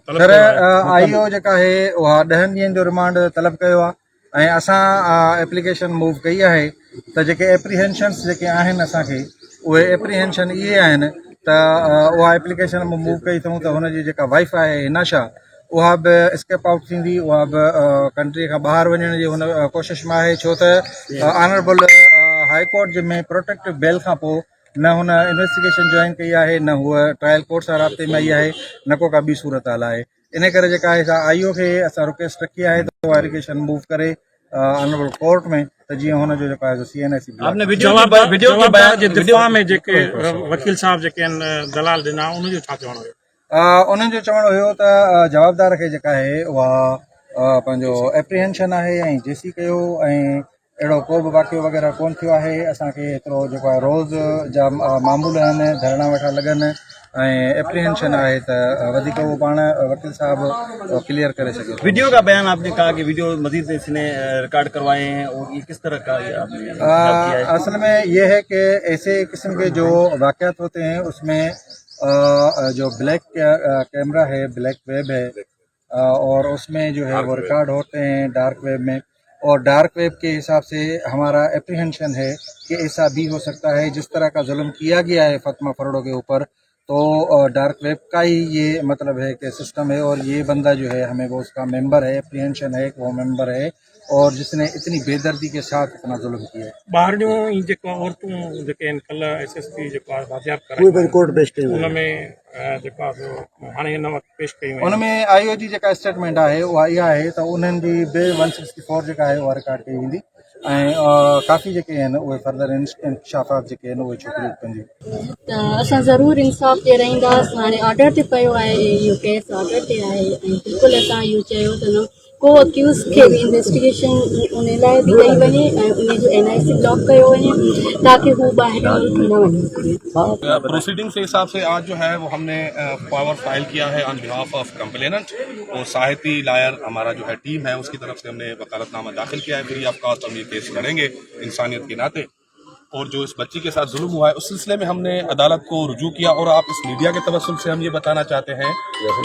Sir IO जेका आहे उहा 10 ॾींहंनि जो रिमांड तलब कयो आहे ऐं असां एप्लीकेशन मूव कई आहे त जेके एप्रीहेंशन्स जेके आहिनि असांखे उहे एप्रीहेंशन इहे आहिनि त उहा एप्लीकेशन मूव कई अथऊं त हुनजी जेका वाइफ आहे हिनाशा उहा बि स्केप आउट थींदी, उहा बि कंट्री खां ॿाहिरि वञण जी हुन कोशिश में आहे, छो त ऑनरेबल हाई कोर्ट में प्रोटेक्टिव बेल खां पोइ न हुन इन्वेस्टिगेशन जॉइन कई आहे, न हूअ ट्रायल कोर्ट सां राब्ते में आई आहे, न को का ॿी सूरत हाल आहे। इन करे जेका आहे आईओ खे असां रिक्वेस्ट रखी आहे त उहा एप्लीकेशन मूव करे ऑनरेबल कोर्ट में त जीअं हुनजो जेको आहे CNIC आपने वीडियो के बयान जे दिफ़ा में जेके वकील साहब जेके आहिनि दलाल ॾिना उनजो छा चवणो हुयो? उन्हनि जो चवणु हुयो त जवाबदार खे जेका आहे उहा पंहिंजो एप्रीहेंशन आहे ऐं जेसी कयो ऐं अहिड़ो को बि वाक़ियो वग़ैरह कोन थियो आहे। असांखे एतिरो जेको आहे रोज़ जा मामूल आहिनि, धरणा वेठा लॻनि ऐं एप्रीहेंशन आहे त वधीक उहो पाण वकील साहब क्लियर करे सघे। वीडियो का बयान आपने कहा कि वीडियो मजीद इसने रिकॉर्ड करवाए हैं और ये किस तरह का आपने असल में ये है कि ऐसे किस्म के जो वाक़यात होते हैं उसमें जो ब्लैक कैमरा है, ब्लैक वेब है और उसमें जो है वो रिकॉर्ड होते हैं डार्क वेब में, और डार्क वेब के हिसाब से हमारा एप्रीहेंशन है कि ऐसा भी हो सकता है जिस तरह का जुल्म किया गया है फातिमा फरोडो के ऊपर, तो डार्क वेब का ही ये मतलब है कि सिस्टम है और ये बंदा जो है हमें वो उसका मेंबर है, एप्रीहेंशन है कि वो मेंबर है और जिसने इतनी बेदर्दी के साथ इतना जुल्म किया है। बाहर जो जेको औरतूं जेके आहिनि कल्ह SSP जेको आहे बाज़ियाब कराई कोर्ट पेश कई उनमें जेको आहे हाणे हिन वक़्तु पेश कयूं उनमें आईओ जी जेका स्टेटमेंट आहे उहा इहा आहे त उन्हनि जी बिल 164 जेका आहे उहा रिकॉर्ड कई वेंदी ऐं काफ़ी जेके आहिनि उहे फर्दर इंकशाफ़ात जेके आहिनि उहे छोकिरियूं कंदियूं। त असां ज़रूरु इंसाफ़ ॾियाराईंदासीं। हाणे ऑर्डर ते पियो आहे, इहो केस ऑर्डर ते आहे ऐं बिल्कुलु असां इहो चयो त न को अक्यूज़ खे बि इन्वेस्टिगेशन उन लाइ बि कई वञे ऐं उनजो NIC ब्लॉक कयो वञे ताकि हू ॿाहिरि मुल्क न वञी सघे। प्रोसीडिंग के हिसाब से आज जो है वो हमने पावर फाइल किया है ऑन बिहाफ ऑफ कंप्लेनेंट और साहिती लायर हमारा जो है टीम है उसकी तरफ से हमने वकालतनामा दाखिल किया है। फ्री ऑफ कॉस्ट हम ये केस लड़ेंगे इंसानियत के नाते। और जो इस बच्ची के साथ जुल्म हुआ है उस सिलसिले में हमने अदालत को रुजू किया और आप इस मीडिया के तवस्सुल से हम ये बताना चाहते हैं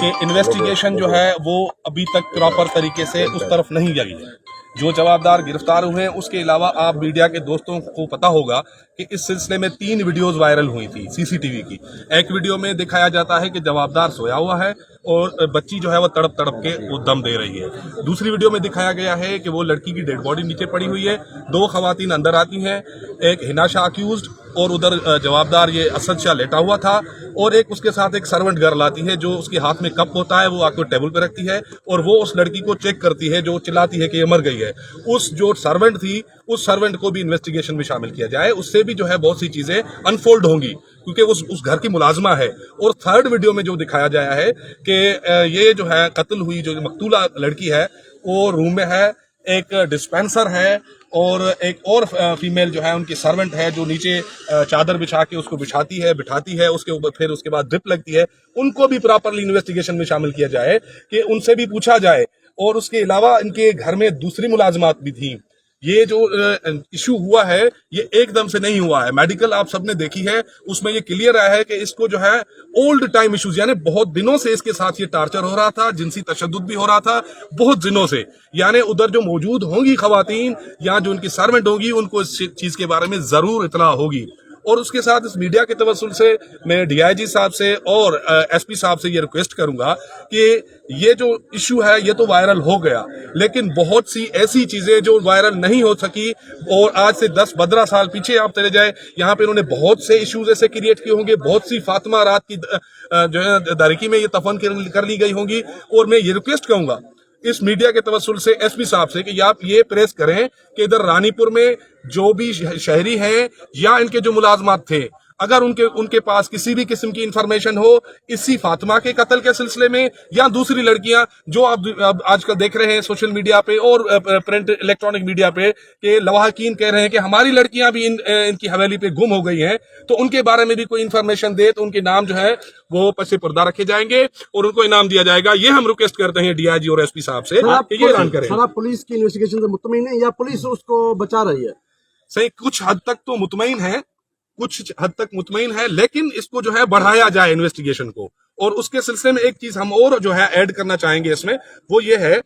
कि इन्वेस्टिगेशन जो है वो अभी तक प्रॉपर तरीके से उस तरफ नहीं गई है। जो जवाबदार गिरफ्तार हुए हैं उसके अलावा आप मीडिया के दोस्तों को पता होगा कि इस सिलसिले में 3 वीडियोस वायरल हुई थी CCTV की। एक वीडियो में दिखाया जाता है कि जवाबदार सोया हुआ है और बच्ची जो है वो तड़प तड़प के वो दम दे रही है। दूसरी वीडियो में दिखाया गया है कि वो लड़की की डेड बॉडी नीचे पड़ी हुई है, 2 खवातीन अंदर आती हैं, एक हिनाशा अक्यूज्ड और उधर जवाबदार ये असद शाह लेटा हुआ था और एक उसके साथ एक सर्वेंट गर्ल आती है जो उसके हाथ में कप होता है वो आकर टेबल पे रखती है और वो उस लड़की को चेक करती है जो चिल्लाती है कि ये मर गई है। उस जो सर्वेंट थी उस सर्वेंट को भी इन्वेस्टिगेशन में शामिल किया जाए, उससे भी जो है बहुत सी चीजें अनफोल्ड होंगी क्योंकि उस घर की मुलाजमा है। और थर्ड वीडियो में जो दिखाया गया है कि ये जो है कत्ल हुई जो मकतूला लड़की है वो रूम में है, एक डिस्पेंसर है और एक और फीमेल जो है उनकी सर्वेंट है जो नीचे चादर बिछा के उसको बिछाती है बिठाती है, उसके ऊपर फिर उसके बाद ड्रिप लगती है। उनको भी प्रॉपरली इन्वेस्टिगेशन में शामिल किया जाए कि उनसे भी पूछा जाए। और उसके अलावा इनके घर में दूसरी मुलाजमात भी थी। ये जो इशू हुआ है ये एकदम से नहीं हुआ है। मेडिकल आप सबने देखी है, उसमें ये क्लियर आया है कि इसको जो है ओल्ड टाइम इश्यूज यानी बहुत दिनों से इसके साथ ये टार्चर हो रहा था, जिनसी तशद्दुद भी हो रहा था बहुत दिनों से। यानी उधर जो मौजूद होंगी खवातीन या जो उनकी सर्वेंट होगी उनको इस चीज के बारे में जरूर इत्तला होगी। और उसके साथ इस मीडिया के तवस्सुल से मैं DIG साहब से और SP साहब से ये रिक्वेस्ट करूंगा कि ये जो इशू है ये तो वायरल हो गया लेकिन बहुत सी ऐसी चीजें जो वायरल नहीं हो सकी और आज से 10-15 साल पीछे आप चले जाए यहाँ पे इन्होंने बहुत से इश्यूज ऐसे क्रिएट किए होंगे, बहुत सी फातिमा रात की जो है दारिकी में ये तफन कर ली गई होंगी। और मैं ये रिक्वेस्ट करूंगा इस मीडिया के तवस्सुल से SP साहब से कि आप ये प्रेस करें कि इधर रानीपुर में जो भी शहरी हैं या इनके जो मुलाजमात थे अगर उनके पास किसी भी किस्म की इंफॉर्मेशन हो इसी फातिमा के कत्ल के सिलसिले में या दूसरी लड़कियां जो आप आजकल देख रहे हैं सोशल मीडिया पे और प्रिंट इलेक्ट्रॉनिक मीडिया पे कि लवाहकीन कह रहे हैं कि हमारी लड़कियां भी इनकी हवेली पे गुम हो गई हैं, तो उनके बारे में भी कोई इंफॉर्मेशन दे तो उनके नाम जो है वो पसे पर्दा रखे जाएंगे और उनको इनाम दिया जाएगा। ये हम रिक्वेस्ट करते हैं DIG और SP साहब से ये ऐलान करें। सर आप पुलिस की इन्वेस्टिगेशन से मुतमईन है या पुलिस उसको बचा रही है? सही कुछ हद तक तो मुतमईन है, कुछ हद तक मुतमईन है, लेकिन इसको जो है बढ़ाया जाए इन्वेस्टिगेशन को और उसके सिलसिले में एक चीज हम और जो है ऐड करना चाहेंगे इसमें, वो ये है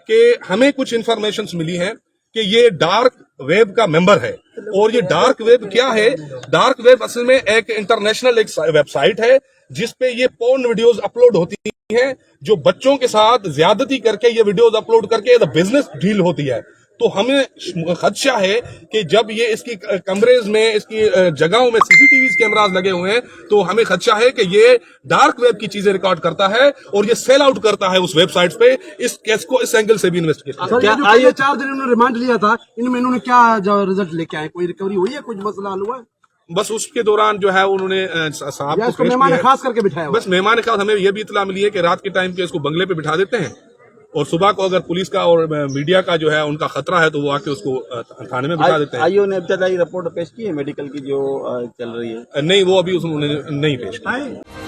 कि हमें कुछ इंफॉर्मेशन मिली है कि ये डार्क वेब का मेंबर है। और ये डार्क वेब क्या है? डार्क वेब असल में एक इंटरनेशनल एक वेबसाइट है जिसपे ये पोर्न वीडियोस अपलोड होती हैं, जो बच्चों के साथ ज्यादती करके ये वीडियोस अपलोड करके बिजनेस डील होती है। तो हमें खदशा है कि जब ये इसकी कमरेज में, इसकी जगहों में सीसीटीवी कैमरास लगे हुए हैं, तो हमें खदशा है कि ये डार्क वेब की चीजें रिकॉर्ड करता है और ये सेल आउट करता है उस वेबसाइट पे। इस केस को इस एंगल से भी इन्वेस्टिगेट सर, ये जो पिछले 4 दिन इन्होंने रिमांड लिया था, इनमें इन्होंने क्या रिजल्ट लेके आए? कोई रिकवरी हुई है? कुछ मसला हल हुआ है? बस उसके दौरान जो है उन्होंने साहब या को इसको पेश मेहमान किया है। खास करके बिठाया हुआ है? बस मेहमान खास हमें यह भी इतला मिली है कि रात के टाइम पे इसको बंगले पे बिठा देते हैं और सुबह को अगर पुलिस का और मीडिया का जो है उनका खतरा है तो वो आके उसको थाने में बिठा देते हैं। आईओ ने इब्तदाई रिपोर्ट पेश की है मेडिकल की जो चल रही है? नहीं, वो अभी उसने नहीं पेश किया।